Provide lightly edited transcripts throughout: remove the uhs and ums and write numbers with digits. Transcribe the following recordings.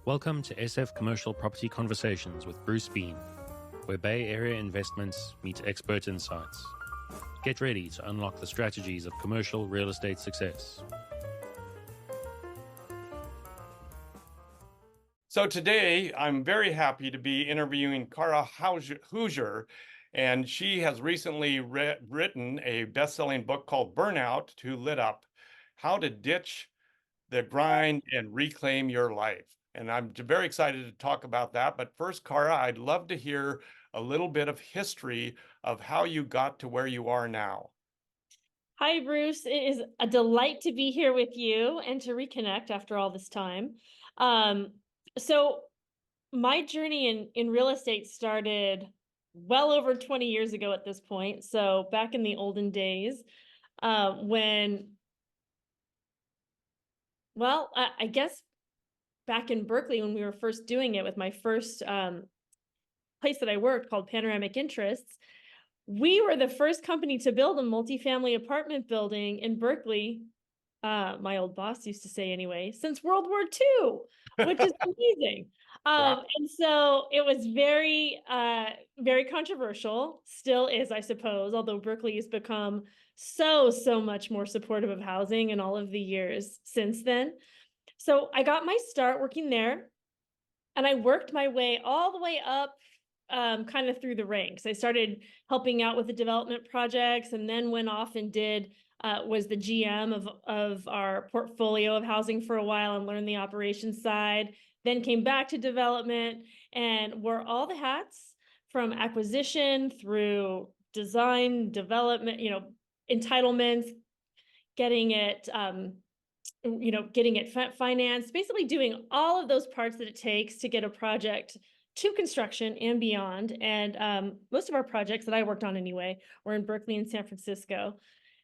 Welcome to SF Commercial Property Conversations with Bruce Bean, where Bay Area investments meet expert insights. Get ready to unlock the strategies of commercial real estate success. So today, I'm very happy to be interviewing Cara Houser, and she has recently written a best-selling book called Burnout to Lit Up: How to Ditch the Grind and Reclaim Your Life. And I'm very excited to talk about that. But first, Cara, I'd love to hear a little bit of history of how you got to where you are now. Hi, Bruce. It is a delight to be here with you and to reconnect after all this time. So my journey in real estate started well over 20 years ago at this point. So back in the olden days, I guess back in Berkeley when we were first doing it with my first place that I worked called Panoramic Interests. We were the first company to build a multifamily apartment building in Berkeley. My old boss used to say anyway, since World War II, which is amazing. Wow. And so it was very, very controversial, still is, I suppose, although Berkeley has become so much more supportive of housing in all of the years since then. So I got my start working there, and I worked my way all the way up kind of through the ranks. I started helping out with the development projects, and then went off and was the GM of our portfolio of housing for a while and learned the operations side, then came back to development and wore all the hats from acquisition through design, development, entitlements, getting it, financed, basically doing all of those parts that it takes to get a project to construction and beyond. And most of our projects that I worked on anyway were in Berkeley and San Francisco.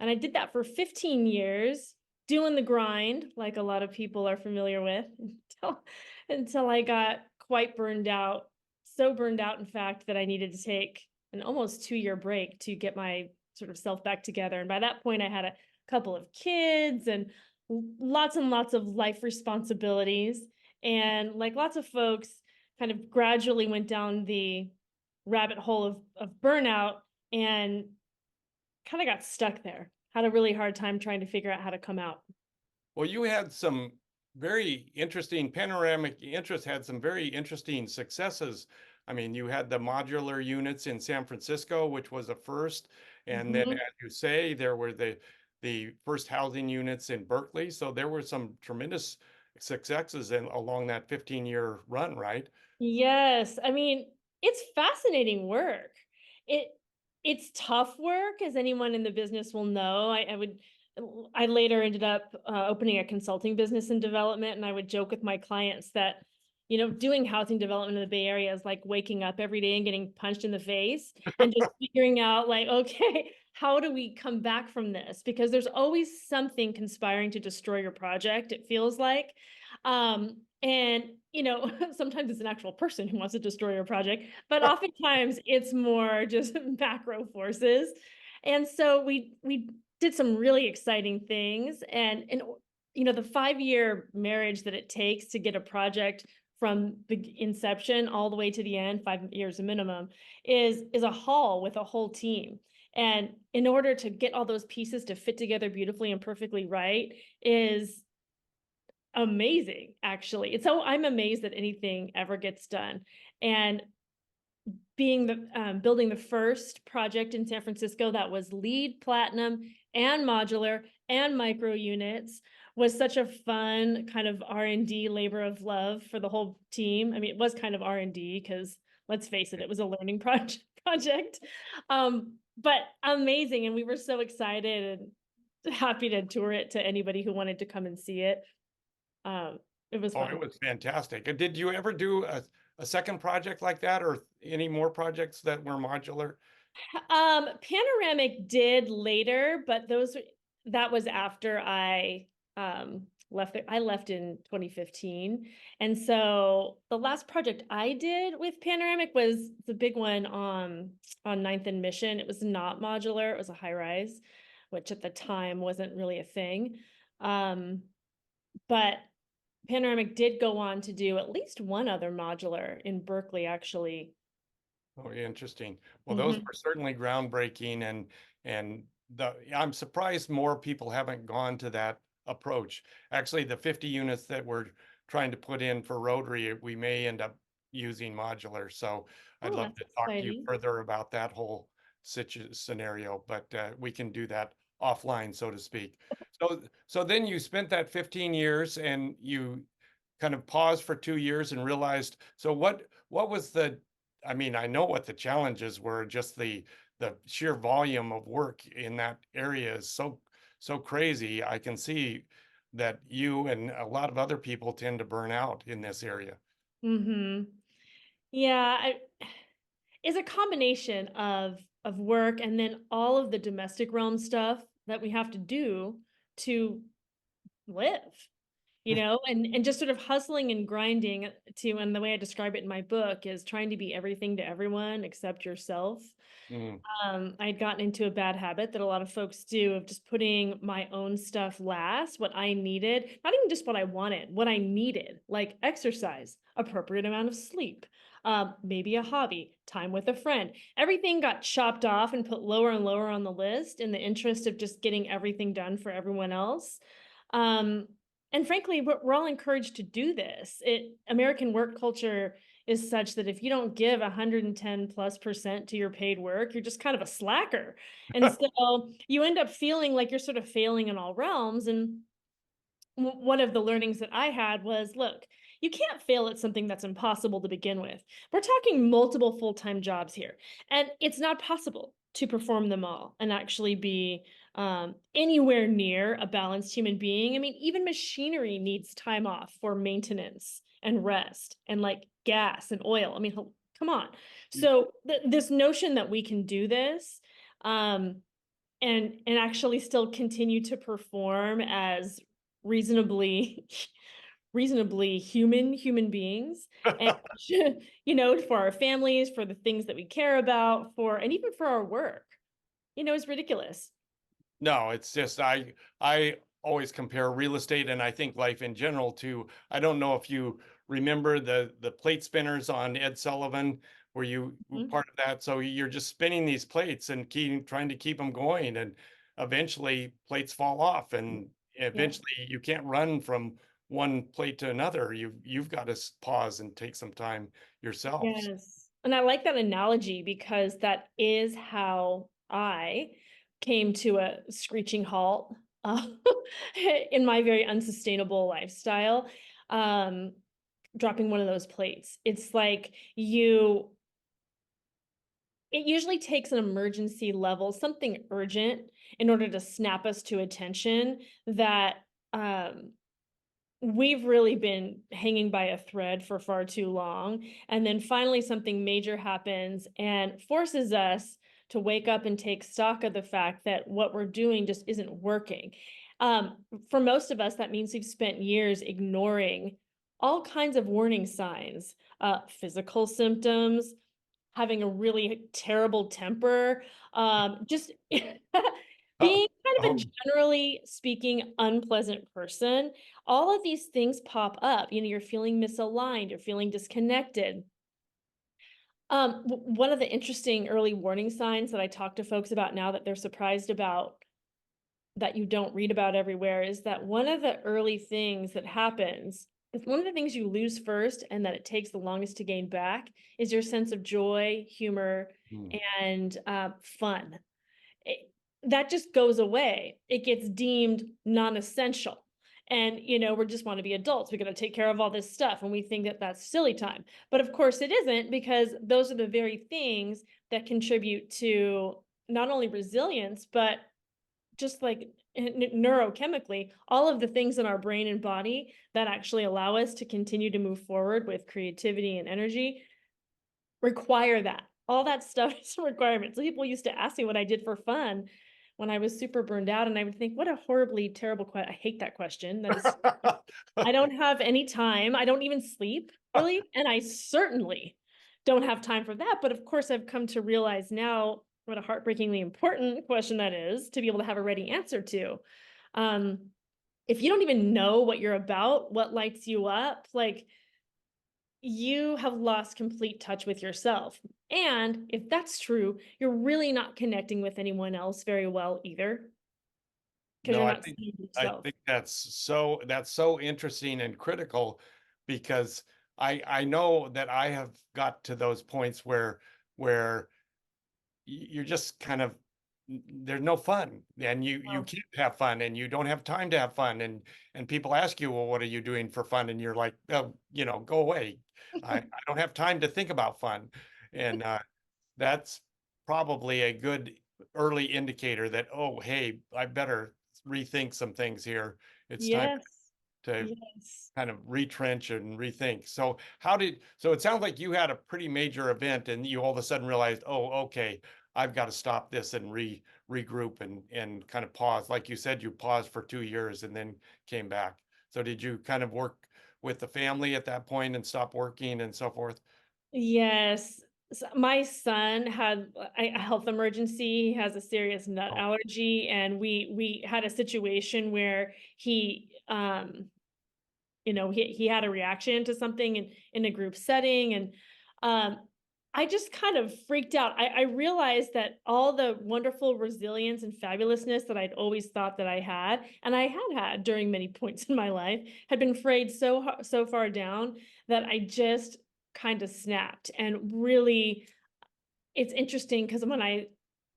And I did that for 15 years, doing the grind, like a lot of people are familiar with, until I got quite burned out. So burned out, in fact, that I needed to take an almost 2-year break to get my sort of self back together. And by that point, I had a couple of kids and lots and lots of life responsibilities. And like lots of folks, kind of gradually went down the rabbit hole of burnout and kind of got stuck there. Had a really hard time trying to figure out how to come out. Well, you had some very interesting Panoramic Interest had some very interesting successes. I mean, you had the modular units in San Francisco, which was a first. And then, as you say, there were the first housing units in Berkeley. So there were some tremendous successes along that 15-year run, right? Yes. I mean, it's fascinating work. It's tough work, as anyone in the business will know. I later ended up opening a consulting business in development, and I would joke with my clients that, doing housing development in the Bay Area is like waking up every day and getting punched in the face and just figuring out like, okay, how do we come back from this? Because there's always something conspiring to destroy your project, it feels like. And sometimes it's an actual person who wants to destroy your project, but oftentimes it's more just macro forces. And so we did some really exciting things, and the 5-year marriage that it takes to get a project from the inception all the way to the end, 5 years minimum, is a haul with a whole team. And in order to get all those pieces to fit together beautifully and perfectly right is amazing, actually. And so I'm amazed that anything ever gets done. And building the first project in San Francisco that was LEED Platinum and modular and micro units was such a fun kind of R&D labor of love for the whole team. I mean, it was kind of R&D because, let's face it, it was a learning project. But amazing. And we were so excited and happy to tour it to anybody who wanted to come and see it. It was fun. It was fantastic. And did you ever do a second project like that, or any more projects that were modular? Panoramic did later, but that was after I left. I left in 2015. And so the last project I did with Panoramic was the big one on 9th and Mission. It was not modular, it was a high rise, which at the time wasn't really a thing. But Panoramic did go on to do at least one other modular in Berkeley, actually. Oh, interesting. Well, those were certainly groundbreaking, and I'm surprised more people haven't gone to that approach. Actually, the 50 units that we're trying to put in for Rotary, we may end up using modular. So I'd Oh, love that's to talk to you exciting. further about that whole scenario, but we can do that offline, so to speak. So then you spent that 15 years and you kind of paused for 2 years and realized, so what was the, I mean, I know what the challenges were, just the sheer volume of work in that area is so crazy. I can see that you and a lot of other people tend to burn out in this area. Mm-hmm. Yeah, it's a combination of work and then all of the domestic realm stuff that we have to do to live, and just sort of hustling and grinding and the way I describe it in my book is trying to be everything to everyone except yourself. Mm, I'd gotten into a bad habit that a lot of folks do of just putting my own stuff last, what I needed, not even just what I wanted, what I needed, like exercise, appropriate amount of sleep, maybe a hobby, time with a friend. Everything got chopped off and put lower and lower on the list in the interest of just getting everything done for everyone else. Um, and frankly, we're all encouraged to do this. American work culture is such that if you don't give 110+% to your paid work, you're just kind of a slacker. And so you end up feeling like you're sort of failing in all realms. And one of the learnings that I had was, look, you can't fail at something that's impossible to begin with. We're talking multiple full-time jobs here, and it's not possible to perform them all and actually be anywhere near a balanced human being. I mean, even machinery needs time off for maintenance and rest and like gas and oil. I mean, come on. So this notion that we can do this um, and actually still continue to perform as reasonably reasonably human beings, and for our families, for the things that we care about, for and even for our work, is ridiculous. No, it's just I always compare real estate and I think life in general to, I don't know if you remember the plate spinners on Ed Sullivan, where you were Mhm. part of that. So you're just spinning these plates and trying to keep them going, and eventually plates fall off, and Yeah. eventually you can't run from one plate to another. You've got to pause and take some time yourself. Yes. And I like that analogy because that is how I came to a screeching halt uh, in my very unsustainable lifestyle. Um, Dropping one of those plates. It's like it usually takes an emergency level, something urgent, in order to snap us to attention that um, we've really been hanging by a thread for far too long. And then finally, something major happens and forces us to wake up and take stock of the fact that what we're doing just isn't working. For most of us, that means we've spent years ignoring all kinds of warning signs, physical symptoms, having a really terrible temper, just being kind of a Oh, generally speaking unpleasant person. All of these things pop up. You're feeling misaligned, you're feeling disconnected. One of the interesting early warning signs that I talk to folks about now that they're surprised about that you don't read about everywhere is that one of the early things that happens, one of the things you lose first and that it takes the longest to gain back is your sense of joy, humor, hmm. and fun. It, that just goes away. It gets deemed non-essential. And, we just want to be adults. We got to take care of all this stuff. And we think that that's silly time. But of course it isn't, because those are the very things that contribute to not only resilience, but just like neurochemically, all of the things in our brain and body that actually allow us to continue to move forward with creativity and energy require that. All that stuff is a requirement. So people used to ask me what I did for fun when I was super burned out, and I would think, what a horribly terrible question. I hate that question. That is, I don't have any time. I don't even sleep really, and I certainly don't have time for that. But of course, I've come to realize now what a heartbreakingly important question that is to be able to have a ready answer to. Um, if you don't even know what you're about, what lights you up, like you have lost complete touch with yourself. And if that's true, you're really not connecting with anyone else very well either, because No, you're not seeing I yourself. think that's so interesting and critical, because I know that I have got to those points where you're just kind of, there's no fun, and you Oh. can't have fun, and you don't have time to have fun, and people ask you, well, what are you doing for fun? And you're like, oh, go away. I don't have time to think about fun. And that's probably a good early indicator that, oh, hey, I better rethink some things here. It's time Yes. to Yes. kind of retrench and rethink. So so it sounds like you had a pretty major event and you all of a sudden realized, oh, okay, I've got to stop this and regroup and kind of pause. Like you said, you paused for 2 years and then came back. So did you kind of work with the family at that point and stop working and so forth? Yes. My son had a health emergency. He has a serious nut Oh, allergy, and we had a situation where he he had a reaction to something in a group setting, and um I just kind of freaked out. I realized that all the wonderful resilience and fabulousness that I'd always thought that I had, and I had during many points in my life, had been frayed so far down that I just kind of snapped. And really, it's interesting because when I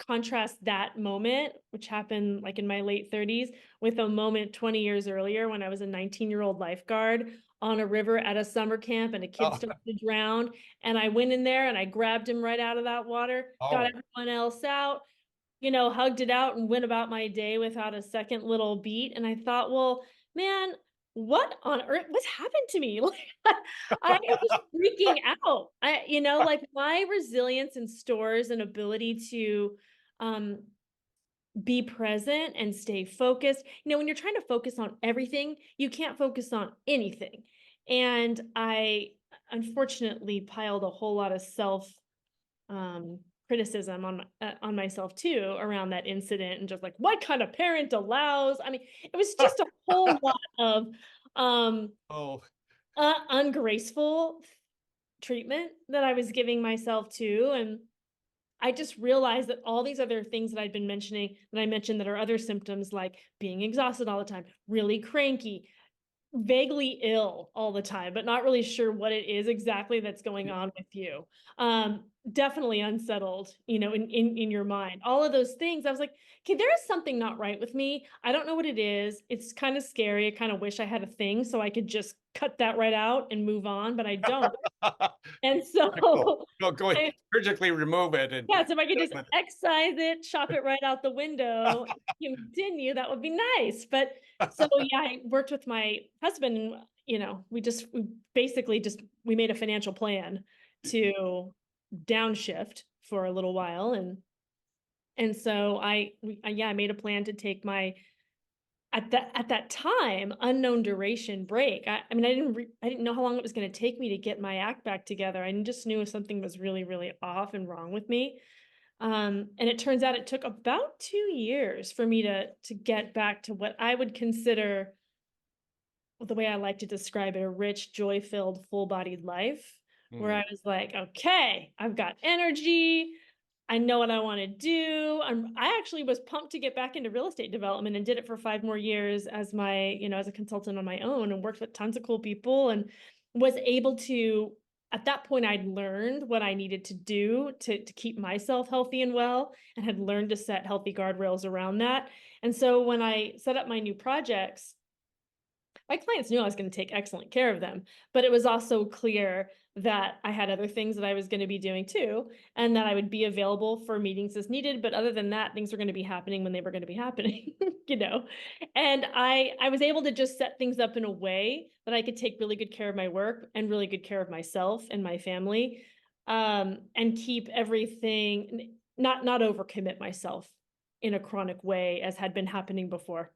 contrast that moment, which happened like in my late 30s, with a moment 20 years earlier when I was a 19-year-old lifeguard on a river at a summer camp and a kid oh, started to drown. And I went in there and I grabbed him right out of that water, got oh. everyone else out, hugged it out and went about my day without a second little beat. And I thought, well, man, what on earth, what's happened to me? Like, I was freaking out. Like my resilience and stores and ability to um, be present and stay focused. When you're trying to focus on everything, you can't focus on anything. And I unfortunately piled a whole lot of self criticism on myself too around that incident, and just like, what kind of parent allows? I mean, it was just a whole lot of um Oh, ungraceful treatment that I was giving myself too. And I just realized that all these other things that I'd been mentioning, that I mentioned, that are other symptoms, like being exhausted all the time, really cranky, vaguely ill all the time, but not really sure what it is exactly that's going on with you. Definitely unsettled, in your mind. All of those things. I was like, okay, there is something not right with me. I don't know what it is. It's kind of scary. I kind of wish I had a thing so I could just cut that right out and move on, but I don't. And critical. so Go I, surgically remove it and yeah, so if I could just excise it, chop it right out the window, continue, that would be nice. But so yeah, I worked with my husband, and we basically just we made a financial plan to downshift for a little while. And so I made a plan to take my, at that time, unknown duration break. I mean, I didn't know how long it was going to take me to get my act back together. I just knew something was really, really off and wrong with me. And it turns out it took about 2 years for me to get back to what I would consider, the way I like to describe it, a rich, joy-filled, full-bodied life, where Mm. I was like, okay, I've got energy. I know what I want to do. I actually was pumped to get back into real estate development, and did it for 5 more years as a consultant on my own, and worked with tons of cool people, and was able to, at that point, I'd learned what I needed to do to keep myself healthy and well, and had learned to set healthy guardrails around that. And so when I set up my new projects, my clients knew I was going to take excellent care of them, but it was also clear that I had other things that I was going to be doing too, and that I would be available for meetings as needed. But other than that, things were going to be happening when they were going to be happening, you know? And I was able to just set things up in a way that I could take really good care of my work and really good care of myself and my family, and keep everything, not overcommit myself in a chronic way as had been happening before.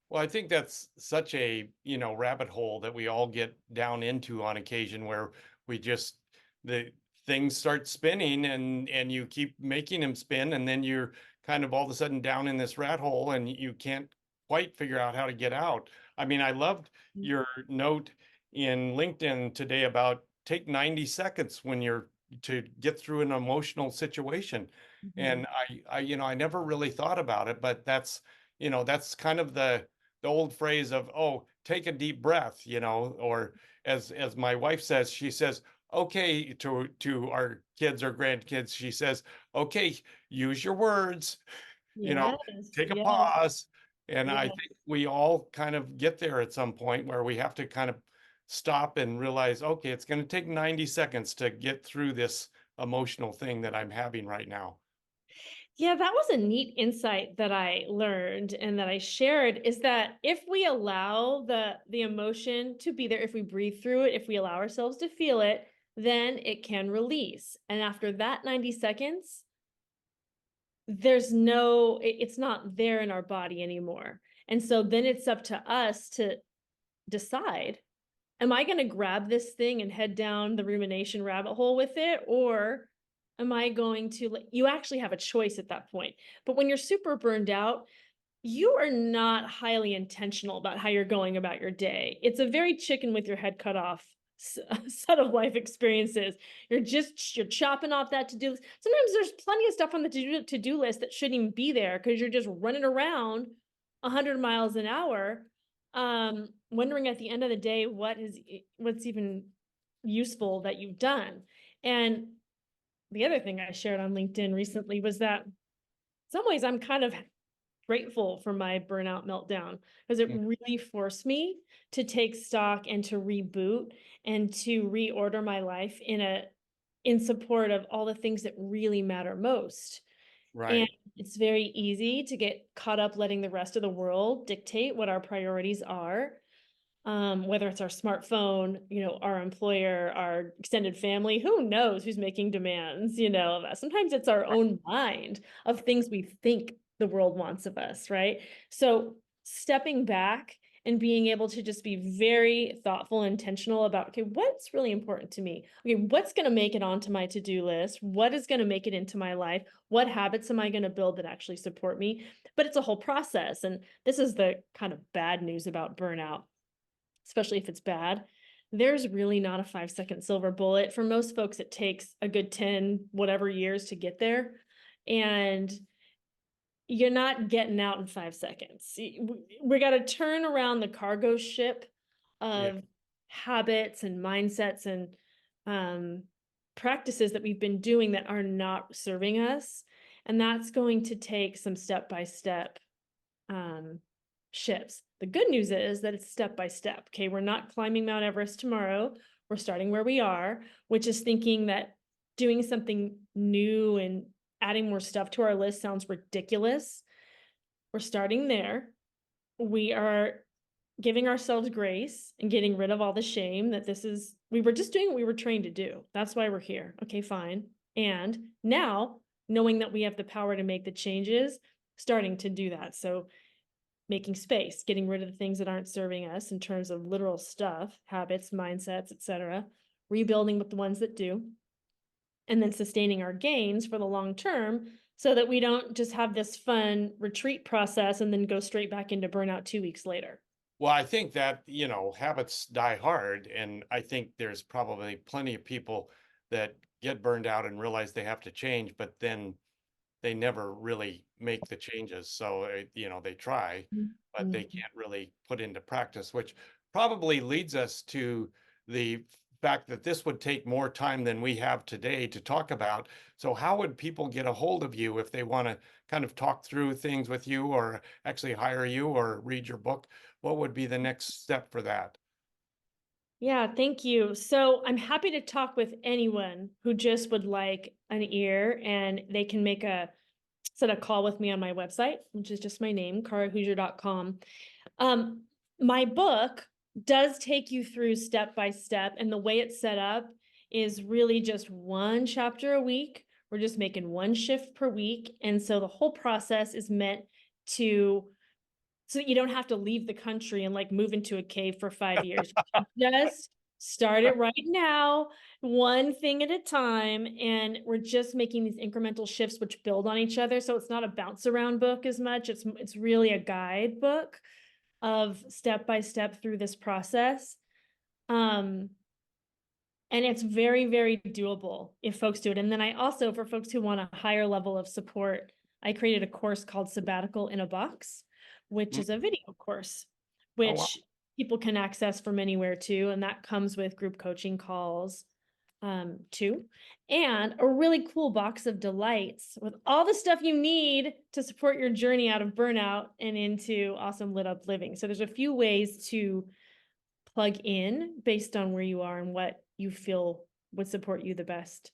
Well, I think that's such a, rabbit hole that we all get down into on occasion, where we just, the things start spinning and you keep making them spin, and then you're kind of all of a sudden down in this rat hole and you can't quite figure out how to get out. I mean, I loved Mm. your note in LinkedIn today about take 90 seconds when you're to get through an emotional situation. Mhm. And I never really thought about it, but that's kind of the old phrase of, oh, take a deep breath, or as my wife says, she says, okay, to our kids or grandkids, she says, okay, use your words, you know, Yes, take a yes, pause. And I yes. think we all kind of get there at some point where we have to kind of stop and realize, okay, it's going to take 90 seconds to get through this emotional thing that I'm having right now. Yeah, that was a neat insight that I learned and that I shared, is that if we allow the emotion to be there, if we breathe through it, if we allow ourselves to feel it, then it can release. And after that 90 seconds, it's not there in our body anymore. And so then it's up to us to decide, am I going to grab this thing and head down the rumination rabbit hole with it? Or am I going to, you actually have a choice at that point. But when you're super burned out, you are not highly intentional about how you're going about your day. It's a very chicken with your head cut off set of life experiences. You're chopping off that to-do list. Sometimes there's plenty of stuff on the to-do list that shouldn't even be there because you're just running around 100 miles an hour, wondering at the end of the day what's even useful that you've done. And the other thing I shared on LinkedIn recently was that in some ways I'm kind of grateful for my burnout meltdown because it Mm. really forced me to take stock and to reboot and to reorder my life in support of all the things that really matter most. And Right. it's very easy to get caught up letting the rest of the world dictate what our priorities are. Whether it's our smartphone, our employer, our extended family, who knows who's making demands, of us. Sometimes it's our own mind of things we think the world wants of us, right? So stepping back and being able to just be very thoughtful and intentional about, okay, what's really important to me? Okay, what's going to make it onto my to-do list? What is going to make it into my life? What habits am I going to build that actually support me? But it's a whole process. And this is the kind of bad news about burnout, especially if it's bad. There's really not a 5-second silver bullet. For most folks, it takes a good 10 whatever years to get there. And you're not getting out in 5 seconds. We got to turn around the cargo ship Yeah. of habits and mindsets and practices that we've been doing that are not serving us. And that's going to take some step-by-step shifts. The good news is that it's step by step. Okay, we're not climbing Mount Everest tomorrow. We're starting where we are, which is thinking that doing something new and adding more stuff to our list sounds ridiculous. We're starting there. We are giving ourselves grace and getting rid of all the shame that we were just doing what we were trained to do. That's why we're here. Okay, fine. And now, knowing that we have the power to make the changes, starting to do that. So making space, getting rid of the things that aren't serving us in terms of literal stuff, habits, mindsets, etc., rebuilding with the ones that do, and then sustaining our gains for the long term so that we don't just have this fun retreat process and then go straight back into burnout 2 weeks later. Well, I think that, habits die hard. And I think there's probably plenty of people that get burned out and realize they have to change, but then they never really make the changes. So, they try, but they Mhm. can't really put into practice, which probably leads us to the fact that this would take more time than we have today to talk about. So, how would people get a hold of you if they want to kind of talk through things with you or actually hire you or read your book? What would be the next step for that? Yeah, thank you. So I'm happy to talk with anyone who just would like an ear, and they can set a call with me on my website, which is just my name, carahouser.com. Um, my book does take you through step by step, and the way it's set up is really just one chapter a week. We're just making one shift per week. And so the whole process is meant so that you don't have to leave the country and like move into a cave for 5 years. You just Start it right now, one thing at a time. And we're just making these incremental shifts which build on each other. So it's not a bounce around book as much. It's really a guidebook of step by step through this process. And it's very, very doable if folks do it. And then I also, for folks who want a higher level of support, I created a course called Sabbatical in a Box, which is a video course, Oh, wow. which people can access from anywhere too. And that comes with group coaching calls too. And a really cool box of delights with all the stuff you need to support your journey out of burnout and into awesome lit up living. So there's a few ways to plug in based on where you are and what you feel would support you the best.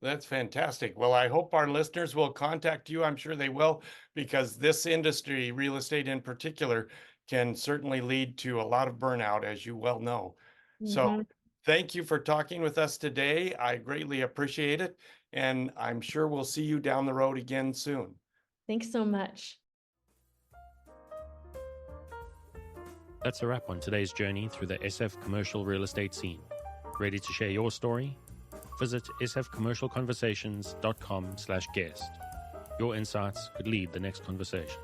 That's fantastic. Well, I hope our listeners will contact you. I'm sure they will, because this industry, real estate in particular, can certainly lead to a lot of burnout, as you well know. So thank you for talking with us today. I greatly appreciate it. And I'm sure we'll see you down the road again soon. Thanks so much. That's a wrap on today's journey through the SF commercial real estate scene. Ready to share your story? Visit sfcommercialconversations.com/guest. Your insights could lead the next conversation.